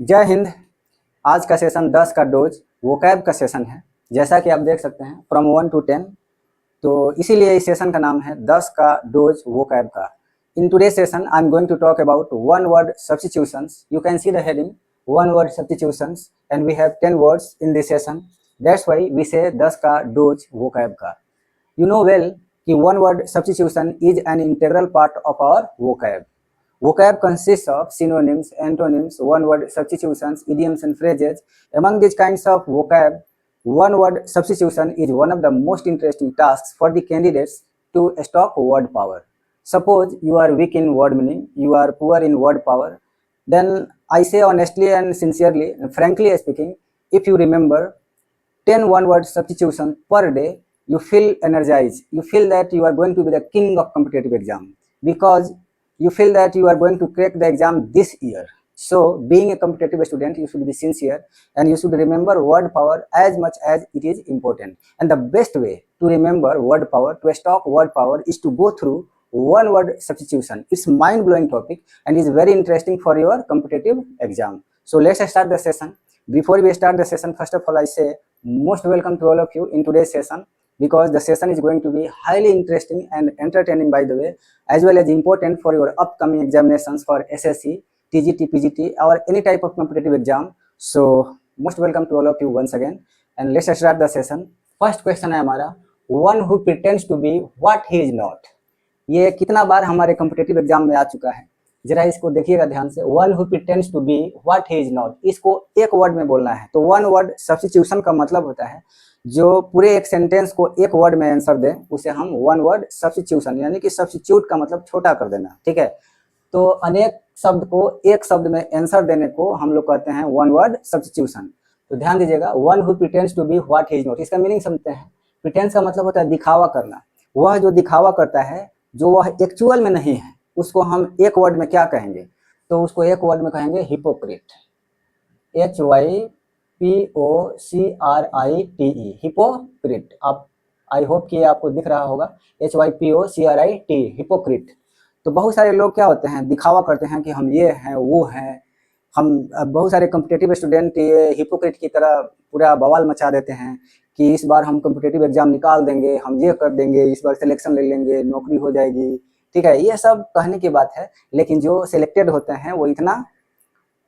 जय हिंद। आज का सेशन 10 का डोज वोकैब का सेशन है। जैसा कि आप देख सकते हैं फ्रॉम 1 to 10, तो इसीलिए इस सेशन का नाम है 10 का डोज वोकैब का। In today session I am going to talk about one word substitutions. You can see the heading one word substitutions and we have 10 words in this session. That's why we say 10 का dose vocab का। You know well कि one word substitution is an integral part of our vocab. Vocab consists of synonyms, antonyms, one word substitutions, idioms and phrases. Among these kinds of vocab, one word substitution is one of the most interesting tasks for the candidates to stock word power. Suppose you are weak in word meaning, you are poor in word power, then I say honestly and sincerely, frankly speaking, if you remember 10 one word substitution per day, you feel energized, you feel that you are going to be the king of competitive exam, because you feel that you are going to crack the exam this year. So being a competitive student, you should be sincere and you should remember word power as much as it is important. And the best way to remember word power, to stock word power, is to go through one word substitution. It's mind blowing topic and is very interesting for your competitive exam. So let's start the session. Before we start the session, first of all I say most welcome to all of you in today's session, because the session is going to be highly interesting and entertaining, by the way, as well as important for your upcoming examinations for SSC, TGT, PGT or any type of competitive exam. So most welcome to all of you once again, and let's start the session. First question है हमारा, one who pretends to be what he is not. ये कितना बार हमारे competitive exam में आ चुका है, जरा इसको देखिएगा ध्यान से। One who pretends to be what he is not, इसको एक वर्ड में बोलना है। तो वन वर्ड सब्स्टिट्यूशन का मतलब होता है जो पूरे एक सेंटेंस को एक वर्ड में आंसर दे, उसे हम वन वर्ड सब्स्टिट्यूशन, यानी कि सब्स्टिट्यूट का मतलब छोटा कर देना, ठीक है। तो अनेक शब्द को एक शब्द में आंसर देने को हम लोग कहते हैं वन वर्ड सब्स्टिट्यूशन। तो ध्यान दीजिएगा, one who pretends to be what he is not, इसका मीनिंग समझते हैं। प्रिटेंस का मतलब होता है दिखावा करना। वह जो दिखावा करता है, जो वह एक्चुअल में नहीं है, उसको हम एक वर्ड में क्या कहेंगे? तो उसको एक वर्ड में कहेंगे हिपोक्रिट। HYPOCRITE, hypocrite. आप आई होप कि आपको दिख रहा होगा, HYPOCRIT, हिपोक्रिट। तो बहुत सारे लोग क्या होते हैं, दिखावा करते हैं कि हम ये हैं वो हैं। हम बहुत सारे कॉम्पिटेटिव स्टूडेंट ये हिपोक्रिट की तरह पूरा बवाल मचा देते हैं कि इस बार हम कॉम्पिटेटिव एग्जाम निकाल देंगे, हम ये कर देंगे, इस बार सिलेक्शन ले लेंगे, नौकरी हो जाएगी, ठीक है। ये सब कहने की बात है, लेकिन जो सिलेक्टेड होते हैं वो इतना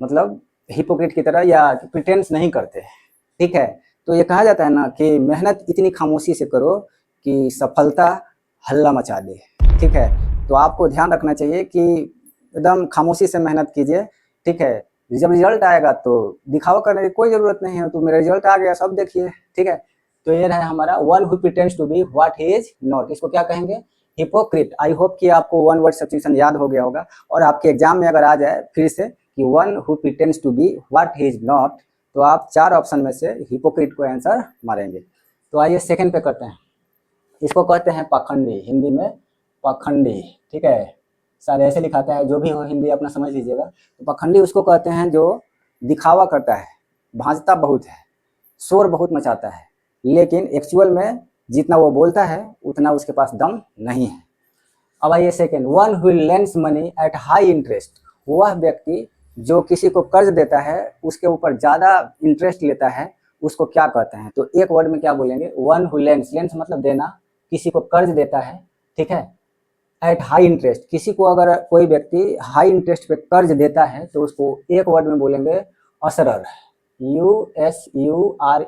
मतलब हिपोक्रेट की तरह या प्रिटेंस नहीं करते, ठीक है। तो ये कहा जाता है ना कि मेहनत इतनी खामोशी से करो कि सफलता हल्ला मचा दे, ठीक है। तो आपको ध्यान रखना चाहिए कि एकदम खामोशी से मेहनत कीजिए, ठीक है। जब रिजल्ट आएगा तो दिखावा करने की कोई जरूरत नहीं है, तो मेरा रिजल्ट आ गया सब देखिए, ठीक है। तो ये रहा हमारा one who pretends to be what he is not, इसको क्या कहेंगे? हिपोक्रिट। आई होप कि आपको वन वर्ड सब्स्टिट्यूशन याद हो गया होगा, और आपके एग्जाम में अगर आ जाए फिर से कि one who pretends to be what he is not, तो आप 4 ऑप्शन में से हिपोक्रिट को आंसर मारेंगे। तो आइए सेकंड पे करते हैं। इसको कहते हैं पाखंडी, हिंदी में पाखंडी, ठीक है। शायद ऐसे लिखाता है, जो भी हो हिंदी अपना समझ लीजिएगा। तो पाखंडी उसको कहते हैं जो दिखावा करता है, भाजता बहुत है, शोर बहुत मचाता है, लेकिन एक्चुअल में जितना वो बोलता है उतना उसके पास दम नहीं है। अब आइए second, one who lends money at high interest, वह व्यक्ति जो किसी को कर्ज देता है उसके ऊपर ज़्यादा इंटरेस्ट लेता है, उसको क्या कहते हैं? तो एक वर्ड में क्या बोलेंगे? वन हु लेंड्स, लेंड्स मतलब देना, किसी को कर्ज देता है, ठीक है, एट हाई इंटरेस्ट। किसी को अगर कोई व्यक्ति हाई इंटरेस्ट पे कर्ज देता है तो उसको एक वर्ड में बोलेंगे असरर, USURER।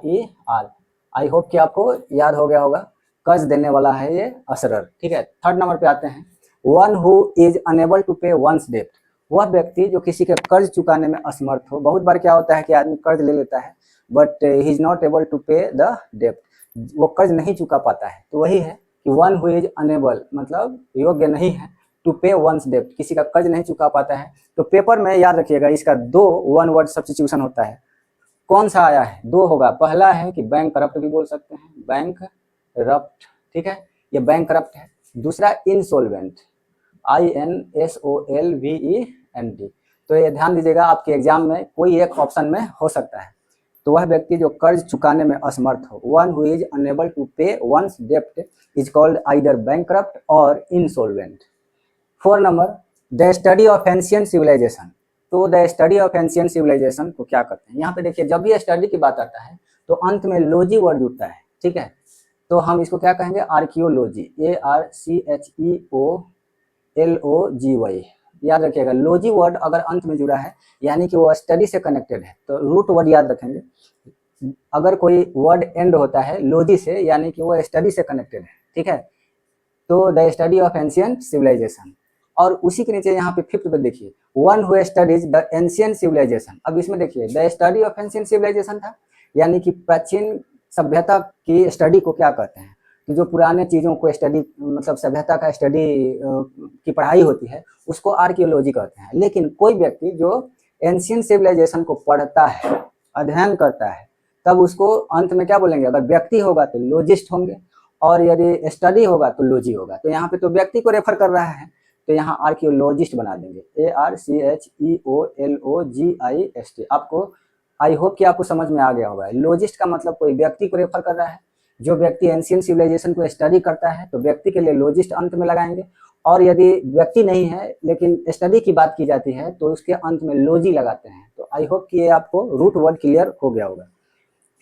आई होप कि आपको याद हो गया होगा, कर्ज देने वाला है ये असरर, ठीक है। थर्ड नंबर पे आते हैं, one who is unable to pay one's debt, वह व्यक्ति जो किसी के कर्ज चुकाने में असमर्थ हो। बहुत बार क्या होता है कि आदमी कर्ज ले लेता है but he is not able to pay the debt, वो कर्ज नहीं चुका पाता है। तो वही है कि वन हु इज अनेबल मतलब योग्य नहीं है, टू पे वंस डेट, किसी का कर्ज नहीं चुका पाता है। तो पेपर में याद रखिएगा इसका 2 वन वर्ड सब्स्टिट्यूशन होता है। कौन सा आया है? 2 होगा। पहला है कि बैंक करप्ट भी बोल सकते हैं, बैंक करप्ट, ठीक है, ये बैंक करप्ट है। दूसरा इंसॉल्वेंट, INSOLVENT। तो ये ध्यान दीजिएगा, आपके एग्जाम में कोई एक ऑप्शन में हो सकता है। तो वह व्यक्ति जो कर्ज चुकाने में असमर्थ हो, one who is unable to pay one's डेब्ट इज कॉल्ड आइदर बैंकक्रप्ट और insolvent. 4 number, the study of ancient civilization, तो the study of ancient civilization को क्या कहते हैं। यहाँ पे देखिए जब भी स्टडी की बात आता है तो अंत में लॉजी वर्ड जुड़ता है, ठीक है। तो हम इसको क्या कहेंगे, आर्कियोलॉजी, ARCHEOLOGY। याद रखिएगा, लॉजी वर्ड अगर अंत में जुड़ा है यानी कि वो स्टडी से कनेक्टेड है, तो रूट वर्ड याद रखेंगे। अगर कोई वर्ड एंड होता है लॉजी से यानी कि वो स्टडी से कनेक्टेड है, ठीक है। तो the study of ancient civilization. और उसी के नीचे यहाँ पे 5th पे देखिए, one who studies the ancient civilization. अब इसमें देखिए the study of ancient civilization था, यानी कि प्राचीन सभ्यता की स्टडी को क्या कहते हैं, कि जो पुराने चीज़ों को स्टडी, मतलब सभ्यता का स्टडी की पढ़ाई होती है उसको आर्कियोलॉजी कहते हैं। लेकिन कोई व्यक्ति जो एंशियंट सिविलाइजेशन को पढ़ता है, अध्ययन करता है, तब उसको अंत में क्या बोलेंगे, अगर व्यक्ति होगा तो लॉजिस्ट होंगे और यदि स्टडी होगा तो लॉजी होगा। तो यहाँ पे तो व्यक्ति को रेफर कर रहा है तो यहाँ आर्कियोलॉजिस्ट बना देंगे, ARCHEOLOGIST। आपको आई होप कि आपको समझ में आ गया होगा। लॉजिस्ट का मतलब कोई व्यक्ति को रेफर कर रहा है, जो व्यक्ति एंशियंट सिविलाइजेशन को स्टडी करता है तो व्यक्ति के लिए लॉजिस्ट अंत में लगाएंगे, और यदि व्यक्ति नहीं है लेकिन स्टडी की बात की जाती है तो उसके अंत में लॉजी लगाते हैं। तो आई होप कि ये आपको रूट वर्ड क्लियर हो गया होगा।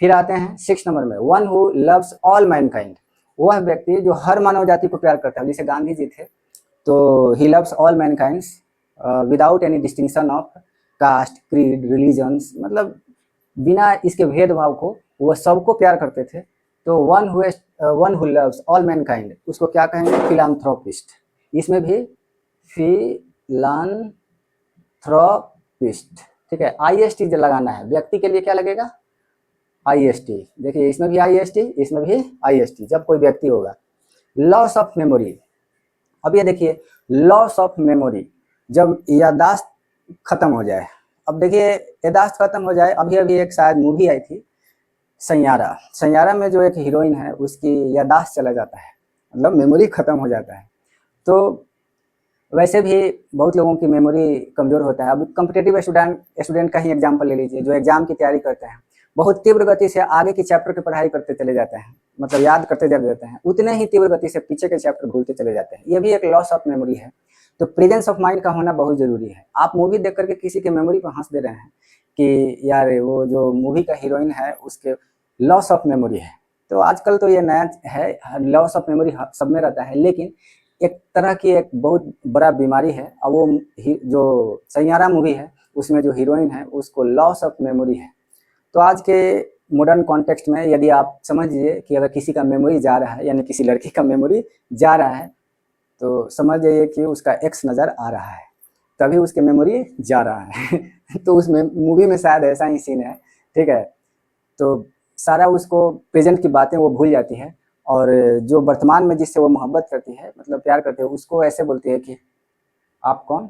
फिर आते हैं 6 नंबर में, one who loves all Mankind. वह व्यक्ति जो हर मानव जाति को प्यार करता है, जैसे गांधी जी थे, तो he loves all mankinds without any distinction of caste, creed, religions, मतलब बिना इसके भेदभाव को वो सबको प्यार करते थे। तो one who loves all Mankind उसको क्या कहेंगे, फिलांथ्रोपिस्ट। इसमें भी फिलांथ्रोपिस्ट, ठीक है। IST जो लगाना है, व्यक्ति के लिए क्या लगेगा, IST। देखिए इसमें भी IST, इसमें भी IST जब कोई व्यक्ति होगा। Loss of memory. अब ये देखिए लॉस ऑफ मेमोरी, जब याददाश्त खत्म हो जाए। अब देखिए याददाश्त खत्म हो जाए, अभी अभी एक शायद मूवी आई थी सैयारा। सैयारा में जो एक हीरोइन है उसकी याददाश्त चला जाता है, मतलब मेमोरी खत्म हो जाता है। तो वैसे भी बहुत लोगों की मेमोरी कमजोर होता है। अब कॉम्पिटिटिव स्टूडेंट का ही एग्जाम्पल ले लीजिए, जो एग्जाम की तैयारी करते हैं, बहुत तीव्र गति से आगे के चैप्टर की पढ़ाई करते चले जाते हैं, मतलब याद करते चले जाते हैं, उतने ही तीव्र गति से पीछे के चैप्टर भूलते चले जाते हैं। ये भी एक लॉस ऑफ मेमोरी है। तो प्रेजेंस ऑफ माइंड का होना बहुत जरूरी है। आप मूवी देख करके किसी के मेमोरी पर हंस दे रहे हैं कि यार वो जो मूवी का हीरोइन है उसके लॉस ऑफ मेमोरी है। तो आजकल तो ये नया है, लॉस ऑफ मेमोरी सब में रहता है, लेकिन एक तरह की एक बहुत बड़ा बीमारी है। और वो जो सैयारा मूवी है उसमें जो हीरोइन है उसको लॉस ऑफ मेमोरी है। तो आज के मॉडर्न कॉन्टेक्स्ट में यदि आप समझ लीजिए कि अगर किसी का मेमोरी जा रहा है, यानी किसी लड़की का मेमोरी जा रहा है, तो समझ जाइए कि उसका एक्स नज़र आ रहा है, तभी उसके मेमोरी जा रहा है। तो उस मूवी में शायद ऐसा ही सीन है, ठीक है। तो सारा उसको प्रेजेंट की बातें वो भूल जाती है, और जो वर्तमान में जिससे वो मोहब्बत करती है, मतलब प्यार करती है, उसको ऐसे बोलती है कि आप कौन,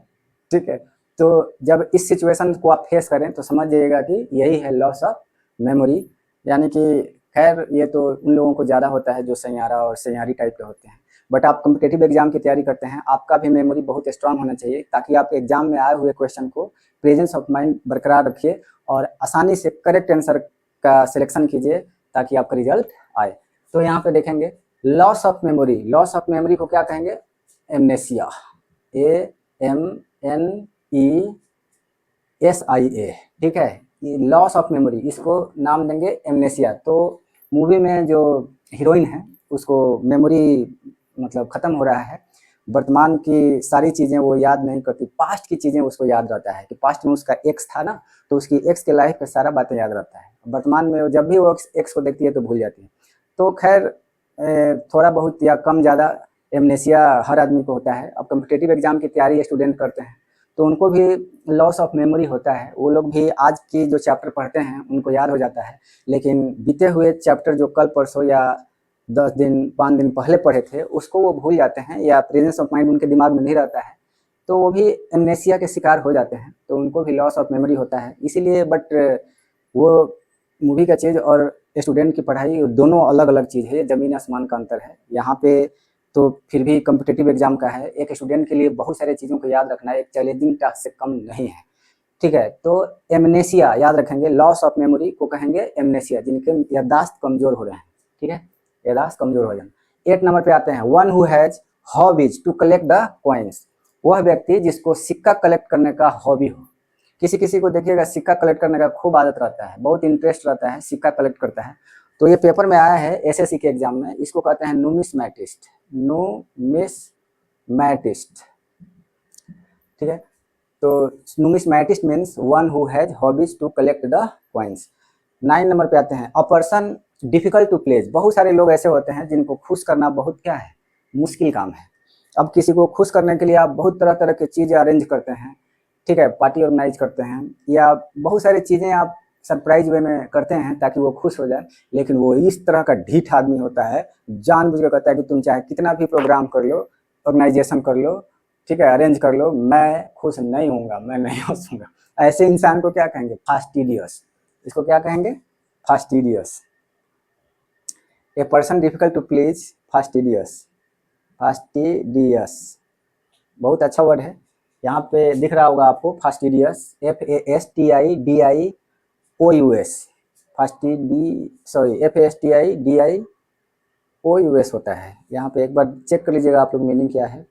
ठीक है। तो जब इस सिचुएशन को आप फेस करें तो समझ जाइएगा कि यही है लॉस ऑफ मेमोरी। यानी कि खैर ये तो उन लोगों को ज़्यादा होता है जो सैयारा और सैयारी टाइप के होते हैं। बट आप कॉम्पिटिटिव एग्जाम की तैयारी करते हैं, आपका भी मेमोरी बहुत स्ट्रांग होना चाहिए, ताकि आप एग्जाम में आए हुए क्वेश्चन को प्रेजेंस ऑफ माइंड बरकरार रखिए और आसानी से करेक्ट आंसर का सिलेक्शन कीजिए ताकि आपका रिजल्ट आए। तो यहाँ पे देखेंगे loss of memory. Loss of memory को क्या कहेंगे, एमनेसिया, AMNESIA, ठीक है। लॉस ऑफ मेमोरी, इसको नाम देंगे एमनेसिया। तो मूवी में जो हीरोइन है उसको मेमोरी मतलब खत्म हो रहा है, वर्तमान की सारी चीज़ें वो याद नहीं करती, पास्ट की चीज़ें उसको याद रहता है कि पास्ट में उसका एक्स था ना, तो उसकी एक्स के लाइफ पे सारा बातें याद रहता है। वर्तमान में जब भी वो एक्स को देखती है तो भूल जाती है। तो खैर थोड़ा बहुत या कम ज़्यादा एमनेसिया हर आदमी को होता है। अब कॉम्पिटिटिव एग्जाम की तैयारी स्टूडेंट करते हैं तो उनको भी लॉस ऑफ मेमोरी होता है। वो लोग भी आज की जो चैप्टर पढ़ते हैं उनको याद हो जाता है, लेकिन बीते हुए चैप्टर जो कल परसों या 10 दिन 5 दिन पहले पढ़े थे उसको वो भूल जाते हैं, या प्रेजेंस ऑफ माइंड उनके दिमाग में नहीं रहता है, तो वो भी एमनेसिया के शिकार हो जाते हैं। तो उनको भी लॉस ऑफ मेमोरी होता है। इसीलिए बट वो मूवी का चीज़ और स्टूडेंट की पढ़ाई दोनों अलग अलग चीज़ है, ज़मीन आसमान का अंतर है। यहाँ पे तो फिर भी कॉम्पिटिटिव एग्जाम का है, एक स्टूडेंट के लिए बहुत सारे चीज़ों को याद रखना एक चैलेंजिंग टास्क से कम नहीं है, ठीक है। तो एमनेसिया याद रखेंगे, लॉस ऑफ मेमोरी को कहेंगे एमनेसिया, जिनके याददाश्त कमजोर हो रहे हैं, ठीक है, याददाश्त कमजोर हो जाए। 8 नंबर पे आते हैं, one who has hobbies to collect the coins. वह व्यक्ति जिसको सिक्का कलेक्ट करने का हॉबी हो। किसी किसी को देखिएगा सिक्का कलेक्ट करने का खूब आदत रहता है, बहुत इंटरेस्ट रहता है, सिक्का कलेक्ट करता है। तो ये पेपर में आया है एसएससी के एग्जाम में, इसको कहते हैं नुमिस्मैटिस्ट, नुमिस्मैटिस्ट, ठीक है। तो numismatist means one who has hobbies to collect the coins. 9 number पे आते हैं, a person difficult to place. बहुत सारे लोग ऐसे होते हैं जिनको खुश करना बहुत क्या है, मुश्किल काम है। अब किसी को खुश करने के लिए आप बहुत तरह तरह की चीज़ें अरेंज करते हैं, ठीक है, पार्टी ऑर्गेनाइज करते हैं, या बहुत सारी चीज़ें आप सरप्राइज वे में करते हैं ताकि वो खुश हो जाए। लेकिन वो इस तरह का ढीठ आदमी होता है, जानबूझ के कहता है कि तुम चाहे कितना भी प्रोग्राम कर लो, ऑर्गेनाइजेशन कर लो, ठीक है, अरेंज कर लो, मैं खुश नहीं होऊंगा, मैं नहीं हंसूंगा। ऐसे इंसान को क्या कहेंगे, फास्टिडियस। इसको क्या कहेंगे, fastidious. A person difficult to please, fastidious, fastidious बहुत अच्छा वर्ड है। यहाँ पे दिख रहा होगा आपको फास्टिडियस, FASTIDIOUS, FASTIDIOUS होता है। यहाँ पे एक बार चेक कर लीजिएगा आप लोग मीनिंग क्या है,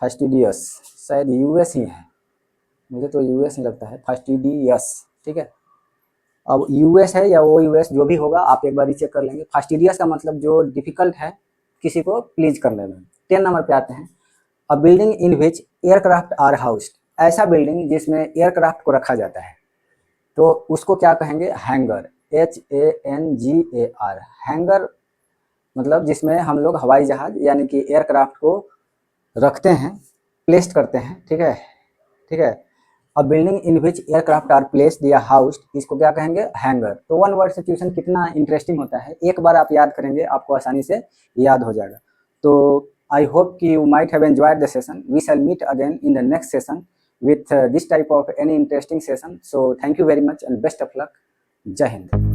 फास्टिडियस, शायद यूएस ही है, मुझे तो यूएस ही लगता है, फास्टिडियस, ठीक है। अब यूएस है या वो यूएस जो भी होगा आप एक बार चेक कर लेंगे। फास्टिडियस का मतलब जो डिफिकल्ट है किसी को प्लीज करने में। 10 नंबर पे आते हैं, a building in which aircraft are housed. ऐसा बिल्डिंग जिसमें एयरक्राफ्ट को रखा जाता है, तो उसको क्या कहेंगे, हैंगर, HANGAR, हैंगर मतलब जिसमें हम लोग हवाई जहाज यानी कि एयरक्राफ्ट को रखते हैं, प्लेस्ड करते हैं, ठीक है, ठीक है। A building in which aircraft are placed या हाउस्ड, इसको क्या कहेंगे, हैंगर। तो वन वर्ड सिचुएशन कितना इंटरेस्टिंग होता है, एक बार आप याद करेंगे आपको आसानी से याद हो जाएगा। तो आई होप कि you might have enjoyed the session. We shall meet again in the next session with this type of any interesting session. So thank you very much and best of luck. Jai Hind.